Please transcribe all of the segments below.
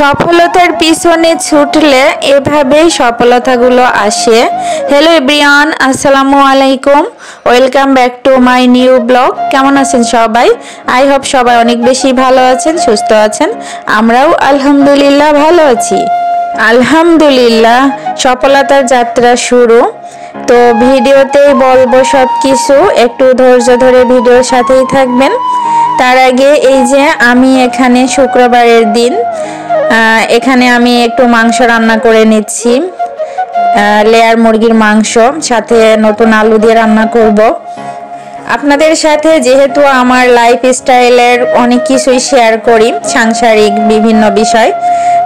সফলতার পিছনে ছুটলে এভাবেই সফলতাগুলো আসে। হ্যালো এভরিওয়ান, আসসালামু আলাইকুম, welcome back to my new blog. কেমন আছেন সবাই? আই হোপ সবাই অনেক বেশি ভালো আছেন, সুস্থ আছেন। আমরাও আলহামদুলিল্লাহ ভালো আছি। আলহামদুলিল্লাহ, সফলতার যাত্রা শুরু। তো ভিডিওতেই বলবো সব কিছু, একটু ধৈর্য ধরে ভিডিওর সাথেই থাকবেন। তার আগে এই যে আমি এখানে শুক্রবারের দিন এখানে আমি একটু মাংস রান্না করে নিচ্ছি, লেয়ার মুরগির মাংস, সাথে নতুন আলু দিয়ে রান্না করব। আপনাদের সাথে যেহেতু আমার লাইফস্টাইলের অনেক কিছুই শেয়ার করি, সাংসারিক বিভিন্ন বিষয়,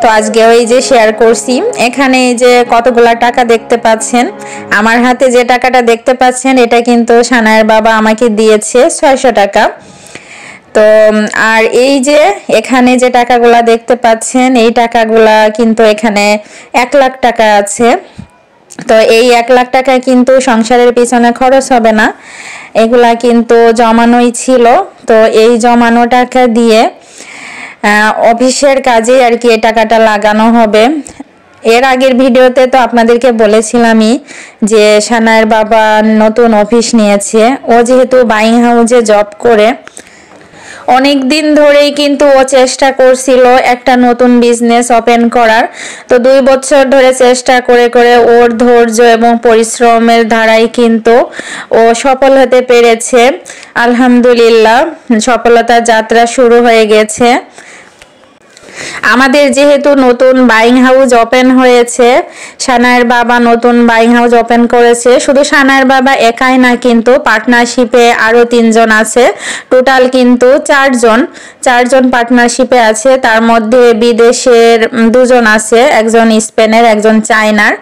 তো আজকেও এই যে শেয়ার করছি। এখানে এই যে কতগুলা টাকা দেখতে পাচ্ছেন, আমার হাতে যে টাকাটা দেখতে পাচ্ছেন এটা কিন্তু সানায়ের বাবা আমাকে দিয়েছে 600 টাকা। তো আর এই যে এখানে যে টাকাগুলা দেখতে পাচ্ছেন এই টাকাগুলা কিন্তু এখানে 1 লাখ টাকা আছে। তো এই 1 লাখ টাকা কিন্তু সংসারের পিছনে খরচ হবে না, এগুলা কিন্তু জমানোই ছিল। তো এই জমানো টাকা দিয়ে অফিসের কাজে আর কি এই টাকাটা লাগানো হবে। এর আগের ভিডিওতে তো আপনাদেরকে বলেছিলামই যে সানায়ের বাবা নতুন অফিস নিয়েছে। ও যেহেতু বাইং হাউসে জব করে অনেক দিন ধরেই কিন্তু ও চেষ্টা করছিল একটা নতুন বিজনেস ওপেন করার। তো 2 বছর ধরে চেষ্টা করে করে ওর ধৈর্য এবং পরিশ্রমের ধারাই কিন্তু ও সফল হতে পেরেছে। আলহামদুলিল্লাহ, সফলতার যাত্রা শুরু হয়ে গেছে। আমাদের যেহেতু নতুন বাইং হাউস ওপেন হয়েছে, সানায়ের বাবা নতুন বাইং হাউস ওপেন করেছে। শুধু সানায়ের বাবা একাই না, কিন্তু পার্টনারশিপে আরো 3 জন আছে। টোটাল কিন্তু 4 জন পার্টনারশিপে আছে। তার মধ্যে বিদেশের 2 জন আছে, একজন স্পেনের, একজন চায়নার,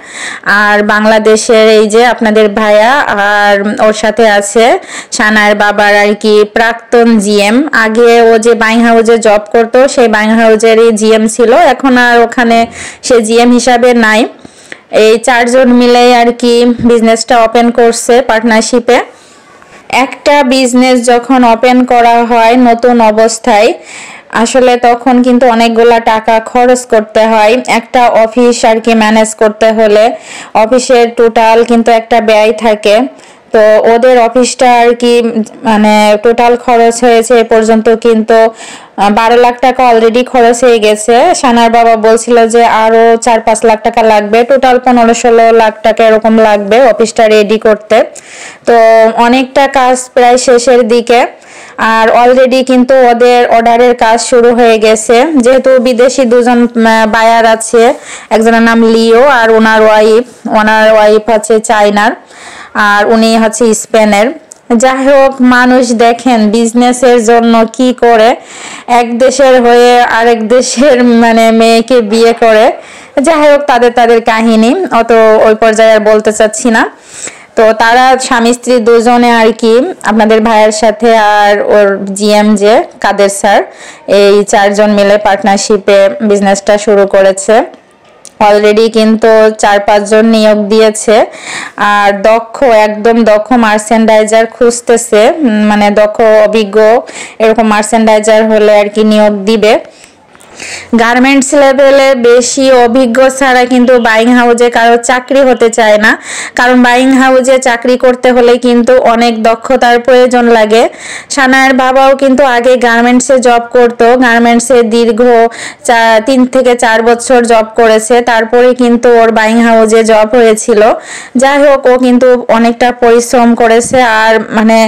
আর বাংলাদেশের এই যে আপনাদের ভাইয়া, আর ওর সাথে আছে সানায়ের বাবার আর কি প্রাক্তন জিএম। আগে ও যে বাইং হাউসে জব করতো সেই বাইং হাউসের জিএম ছিল, এখন আর ওখানে সে জিএম হিসাবে নাই। এই 4 জন মিলে আর কি বিজনেসটা ওপেন করছে পার্টনারশিপে। একটা বিজনেস যখন ওপেন করা হয় নতুন অবস্থায়, আসলে তখন কিন্তু অনেকগুলা টাকা খরচ করতে হয়। একটা অফিস আর কি ম্যানেজ করতে হলে অফিসের টোটাল কিন্তু একটা ব্যয় থাকে। তো ওদের অফিসটা আর কি মানে টোটাল খরচ হয়েছে এ পর্যন্ত কিন্তু 12 লাখ টাকা অলরেডি খরচ হয়ে গেছে। সানার বাবা বলছিল যে আরো 4-5 লাখ টাকা লাগবে, টোটাল 15-16 লাখ টাকা এরকম লাগবে অফিসটা রেডি করতে। তো অনেকটা কাজ প্রায় শেষের দিকে, আর অলরেডি কিন্তু ওদের অর্ডারের কাজ শুরু হয়ে গেছে। যেহেতু বিদেশি 2 জন বায়ার আছে, একজনের নাম লিও আর ওনার ওয়াইফ আছে চায়নার, আর উনি হচ্ছে স্পেনের। যাই হোক, মানুষ দেখেন বিজনেসের জন্য কি করে, এক দেশের হয়ে আরেক দেশের মানে মেয়েকে বিয়ে করে। যাই হোক, তাদের কাহিনী অত ওই পর্যায়ে আর বলতে চাচ্ছি না। তো তারা স্বামী স্ত্রী 2 জনে আর কি আপনাদের ভাইয়ের সাথে আর ওর জিএম যে কাদের স্যার, এই 4 জন মিলে পার্টনারশিপে বিজনেসটা শুরু করেছে। অলরেডি কিন্তু 4-5 জন নিয়োগ দিয়েছে, আর একদম দক্ষ মার্চেন্ডাইজার খুঁজতেছে, মানে দক্ষ অভিজ্ঞ এরকম মার্চেন্ডাইজার হলে আর কি নিয়োগ দিবে। গার্মেন্টস লেভেলে বেশি অভিজ্ঞ ছাড়া কিন্তু বাইং হাউসে কারো চাকরি হতে চায় না, কারণ বাইং হাউসে চাকরি করতে হলে কিন্তু অনেক দক্ষতার প্রয়োজন লাগে। সানায়ের বাবাও কিন্তু আগে গার্মেন্টসে জব করতো, গার্মেন্টসে দীর্ঘ 3 থেকে 4 বছর জব করেছে, তারপরে কিন্তু ওর বাইং হাউসে জব হয়েছিল। যাই হোক, ও কিন্তু অনেকটা পরিশ্রম করেছে। আর মানে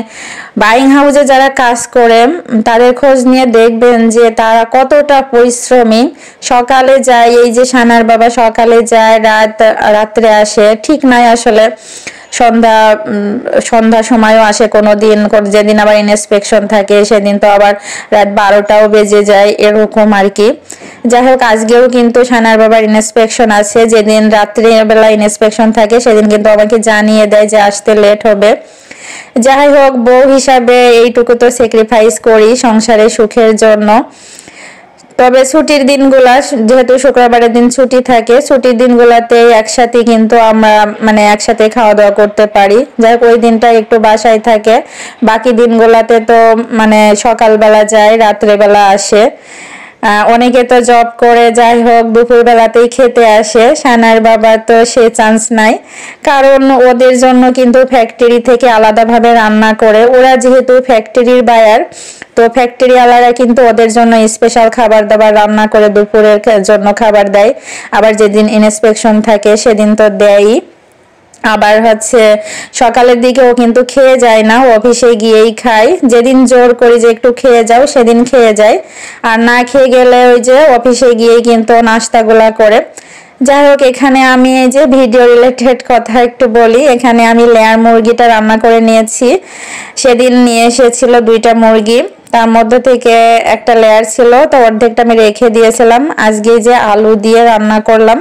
বাইং হাউসে যারা কাজ করে তাদের খোঁজ নিয়ে দেখবেন যে তারা কতটা পরিশ্রমী। সকালে যায়, এই যে সানার বাবা সকালে যায়, রাত্রে আসে, ঠিক নাই আসলে সন্ধ্যা সময়ও আসে কোনো দিন, যেদিন আবার ইন্সপেকশন থাকে সেদিন তো আবার রাত 12টাও বেজে যায় এরকম আর কি। যাই হোক, আজকেও কিন্তু সানার বাবার ইন্সপেকশন আছে, যেদিন রাত্রে বেলা ইন্সপেকশন থাকে সেদিন কিন্তু আমাকে জানিয়ে দেয় যে আসতে লেট হবে। যাই হোক, বউ হিসাবে এইটুকু তো স্যাক্রিফাইস করি সংসারের সুখের জন্য। তবে ছুটির দিনগুলা, যেহেতু শুক্রবারের দিন ছুটি থাকে, ছুটির দিনগুলাতে একসাথে কিন্তু আমরা মানে একসাথে খাওয়া দাওয়া করতে পারি। যাই হোক, ওই দিনটা একটু বাসায় থাকে, বাকি দিনগুলাতে তো মানে সকালবেলা যায় রাত্রেবেলা আসে। অনেকে তো জব করে, যাই হোক দুপুরবেলাতেই খেতে আসে। সানার বাবা তো সে চান্স নাই, কারণ ওদের জন্য কিন্তু ফ্যাক্টরি থেকে আলাদাভাবে রান্না করে। ওরা যেহেতু ফ্যাক্টরির বায়ার, তো ফ্যাক্টরিওয়ালারা কিন্তু ওদের জন্য স্পেশাল খাবার দাবার রান্না করে দুপুরের জন্য খাবার দেয়। আবার যেদিন ইন্সপেকশন থাকে সেদিন তো দেয়ই। আবার হচ্ছে সকালের দিকেও কিন্তু খেয়ে যায় না, অফিসে গিয়েই খায়। যেদিন জোর করি যে একটু খেয়ে যাও সেদিন খেয়ে যায়, আর না খেয়ে গেলে ওই যে অফিসে গিয়েই কিন্তু নাস্তাগুলা করে। যাই হোক, এখানে আমি এই যে ভিডিও রিলেটেড কথা একটু বলি। এখানে আমি লেয়ার মুরগিটা রান্না করে নিয়েছি। সেদিন নিয়ে এসেছিল 2টা মুরগি, তার মধ্যে থেকে একটা লেয়ার ছিল, তো অর্ধেকটা আমি রেখে দিয়েছিলাম। আজকে যে আলু দিয়ে রান্না করলাম।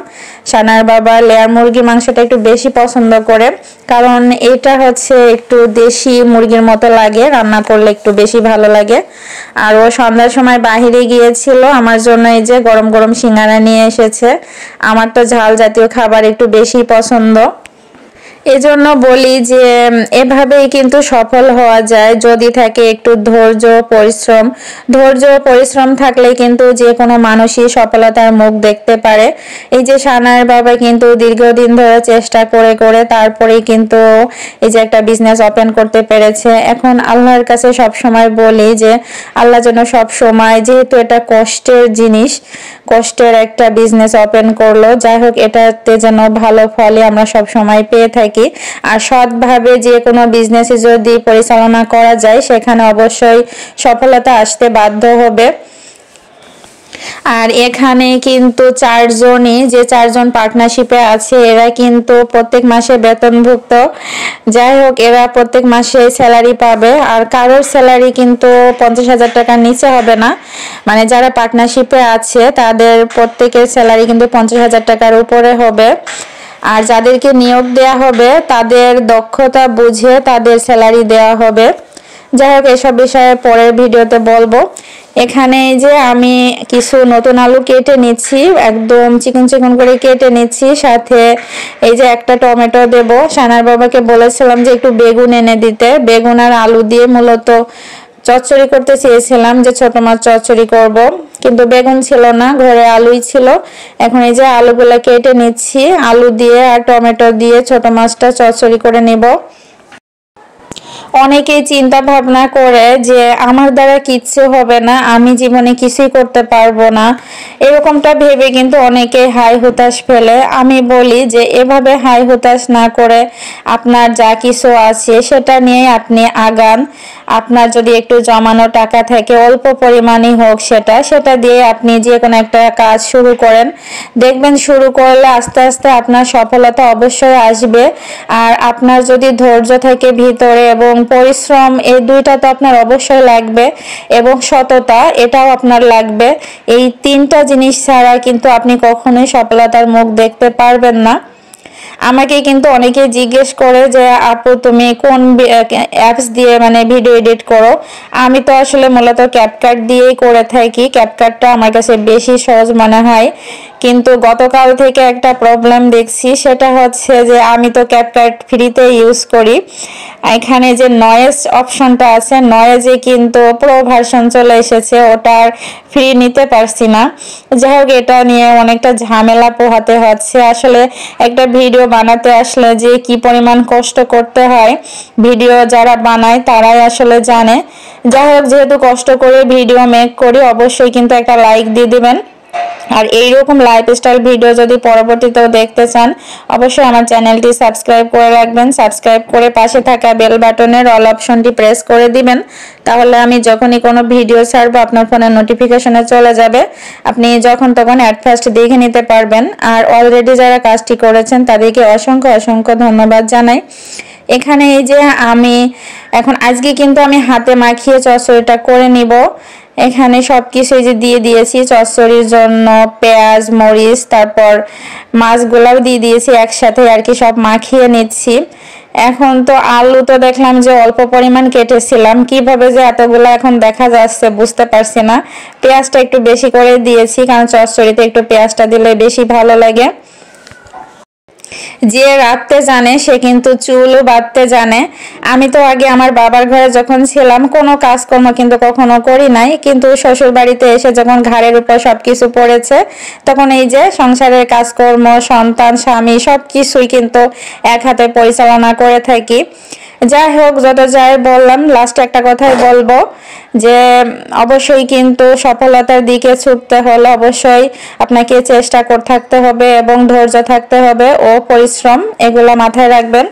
সানার বাবা লেয়ার মুরগি মাংসটা একটু বেশি পছন্দ করে, কারণ এটা হচ্ছে একটু দেশি মুরগির মতো লাগে, রান্না করলে একটু বেশি ভালো লাগে। আর ও সন্ধ্যার সময় বাহিরে গিয়েছিল, আমার জন্য এই যে গরম গরম সিঙ্গারা নিয়ে এসেছে। আমার তো ঝাল জাতীয় খাবার একটু বেশি পছন্দ। এজন্য বলি যে এভাবেই কিন্তু সফল হওয়া যায়, যদি থাকে একটু ধৈর্য পরিশ্রম। ধৈর্য পরিশ্রম থাকলে কিন্তু যে কোনো মানুষই সফলতার মুখ দেখতে পারে। এই যে সানার বাবা কিন্তু দীর্ঘদিন ধরে চেষ্টা করে করে তারপরেই কিন্তু এই যে একটা বিজনেস ওপেন করতে পেরেছে। এখন আল্লাহর কাছে সব সময় বলি যে আল্লাহ যেন সব সময়, যেহেতু এটা কষ্টের জিনিস, কষ্টের একটা বিজনেস ওপেন করলো, যাই হোক এটাতে যেন ভালো ফলই আমরা সব সময় পেয়ে থাকি। আর সৎভাবে যে কোনো বিজনেসে যদি পরিচালনা করা যায় সেখানে অবশ্যই সফলতা আসতে বাধ্য হবে। আর এখানে কিন্তু 4 জনই, যে 4 জন পার্টনারশিপে আছে, এরা কিন্তু প্রত্যেক মাসে বেতনভুক্ত। যাই হোক, এরা প্রত্যেক মাসে স্যালারি পাবে। আর কারোর স্যালারি কিন্তু 50,000 টাকার নিচে হবে না, মানে যারা পার্টনারশিপে আছে তাদের প্রত্যেকের স্যালারি কিন্তু 50,000 টাকার উপরে হবে। আর যাদেরকে নিয়োগ দেয়া হবে তাদের দক্ষতা বুঝে তাদের স্যালারি দেওয়া হবে। যাই হোক, এসব বিষয়ে পরের ভিডিওতে বলবো। এখানে যে আমি কিছু নতুন আলু কেটে নিচ্ছি, একদম চিকন চিকন করে কেটে নিচ্ছি। সাথে এই যে একটা টমেটো দেব। সানার বাবাকে বলেছিলাম যে একটু বেগুন এনে দিতে। বেগুন আর আলু দিয়ে মূলত চচ্চড়ি করতে চেয়েছিলাম, যে ছোট মাছ চচ্চড়ি করব, কিন্তু বেগুন ছিল না, ঘরে আলুই ছিল। এখন এই যে আলুগুলা কেটে নিচ্ছি, আলু দিয়ে আর টমেটো দিয়ে ছোট মাছটা চচ্চড়ি করে নেব। অনেকেই চিন্তা ভাবনা করে যে আমার দ্বারা কিচ্ছু হবে না, আমি জীবনে কিছুই করতে পারবো না, এরকমটা ভেবে কিন্তু অনেকে হাই হতাশ ফেলে। আমি বলি যে এভাবে হাই হতাশ না করে আপনার যা কিছু আছে সেটা নিয়ে আপনি আগান। আপনার যদি একটু জমানো টাকা থাকে, অল্প পরিমাণই হোক সেটা দিয়ে আপনি যে কোনো একটা কাজ শুরু করেন। দেখবেন শুরু করলে আস্তে আস্তে আপনার সফলতা অবশ্যই আসবে। আর আপনার যদি ধৈর্য থাকে ভিতরে এবং পরিশ্রম, এই দুইটা তো আপনার অবশ্যই লাগবে, এবং সততা এটাও আপনার লাগবে। এই 3টা জিনিস ছাড়া কিন্তু আপনি কখনোই সফলতার মুখ দেখতে পারবেন না। আমাকে কিন্তু অনেকে জিজ্ঞেস করে যে আপু তুমি কোন অ্যাপস দিয়ে মানে ভিডিও এডিট করো। আমি তো আসলে মূলত ক্যাপকাট দিয়েই করে থাকি। ক্যাপকাটটা আমার কাছে বেশি সহজ মনে হয়, কিন্তু গতকাল থেকে একটা প্রবলেম দেখছি, সেটা হচ্ছে যে আমি তো ক্যাপকাট ফ্রিতে ইউজ করি। এখানে যে নয়েজ অপশনটা আছে, নয়েজে কিন্তু প্রো ভার্সন চলে এসেছে, ওটার ফ্রি নিতে পারছি না। যাই হোক, এটা নিয়ে অনেকটা ঝামেলা পোহাতে হচ্ছে। আসলে একটা ভিডিও বানাতে আসলে যে কি পরিমাণ কষ্ট করতে হয়, ভিডিও যারা বানায় তারাই আসলে জানে। যাই হোক, যেহেতু কষ্ট করে ভিডিও মেক করি, অবশ্যই কিন্তু একটা লাইক দিয়ে দিবেন। আর এইরকম লাইফস্টাইল ভিডিও যদি পরবর্তীতেও দেখতে চান, অবশ্যই আমার চ্যানেলটি সাবস্ক্রাইব করে রাখবেন। সাবস্ক্রাইব করে পাশে থাকা বেল বাটনের অল অপশনটি প্রেস করে দিবেন, তাহলে আমি যখনই কোনো ভিডিও ছাড়বো আপনার ফোনে নোটিফিকেশনে চলে যাবে, আপনি যখন তখন অ্যাট ফার্স্ট দেখে নিতে পারবেন। আর অলরেডি যারা কাজটি করেছেন তাদেরকে অসংখ্য অসংখ্য ধন্যবাদ জানাই। এখানে এই যে আমি এখন আজকে কিন্তু আমি হাতে মাখিয়ে চচ্চড়িটা করে নিব। এখানে সবকিছু যে দিয়ে দিয়েছি চচ্চড়ির জন্য, পেঁয়াজ মরিচ, তারপর মাছগুলাও দিয়ে দিয়েছি একসাথে আর কি, সব মাখিয়ে নিচ্ছি। এখন তো আলু তো দেখলাম যে অল্প পরিমাণ কেটেছিলাম, কিভাবে যে এতগুলো এখন দেখা যাচ্ছে বুঝতে পারছি না। পেঁয়াজটা একটু বেশি করে দিয়েছি, কারণ চচ্চড়িতে একটু পেঁয়াজটা দিলে বেশি ভালো লাগে। যে রাঁধতে জানে সে কিন্তু চুলও বাঁধতে জানে। আমি তো আগে আমার বাবার ঘরে যখন ছিলাম কোনো কাজকর্ম কিন্তু কখনো করি নাই, কিন্তু শ্বশুর বাড়িতে এসে যখন ঘাড়ের উপর সবকিছু পড়েছে তখন এই যে সংসারের কাজকর্ম, সন্তান, স্বামী সবকিছুই কিন্তু এক হাতে পরিচালনা করে থাকি। যাই হোক, যত যাই বললাম, লাস্টে একটা কথাই বলবো যে অবশ্যই কিন্তু সফলতার দিকে ছুটতে হলে অবশ্যই আপনাকে চেষ্টা করতে থাকতে হবে এবং ধৈর্য থাকতে হবে ও পরিশ্রম, এগুলো মাথায় রাখবেন।